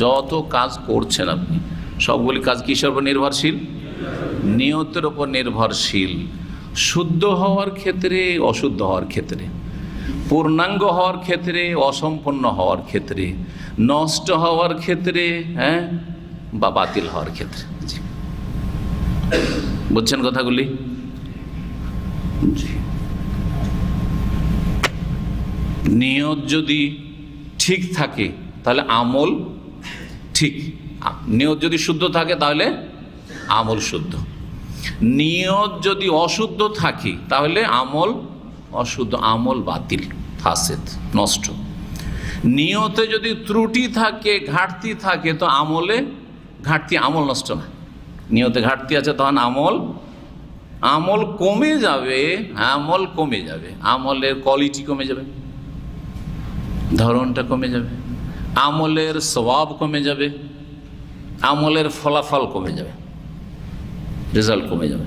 যত কাজ করছেন আপনি সবগুলি কাজ কিসের উপর নির্ভরশীল? নিয়তের উপর নির্ভরশীল। শুদ্ধ হওয়ার ক্ষেত্রে, অশুদ্ধ হওয়ার ক্ষেত্রে, পূর্ণাঙ্গ হওয়ার ক্ষেত্রে, অসম্পূর্ণ হওয়ার ক্ষেত্রে, নষ্ট হওয়ার ক্ষেত্রে, বা বাতিল হওয়ার ক্ষেত্রে। জি, বুঝছেন কথাগুলি? জি, নিয়ত যদি ঠিক থাকে তাহলে আমল ঠিক, নিয়ত যদি শুদ্ধ থাকে তাহলে আমল শুদ্ধ। নিয়ত যদি অশুদ্ধ থাকে তাহলে আমল অশুদ্ধ, আমল বাতিল, ফাসেদ, নষ্ট। নিয়তে যদি ত্রুটি থাকে, ঘাটতি থাকে, তো আমলে ঘাটতি, আমল নষ্ট না। নিয়তে ঘাটতি আছে তখন আমল কমে যাবে, আমল কমে যাবে, আমলের কোয়ালিটি কমে যাবে, ধরনটা কমে যাবে, আমলের সওয়াব কমে যাবে, আমলের ফলাফল কমে যাবে, রেজাল্ট কমে যাবে।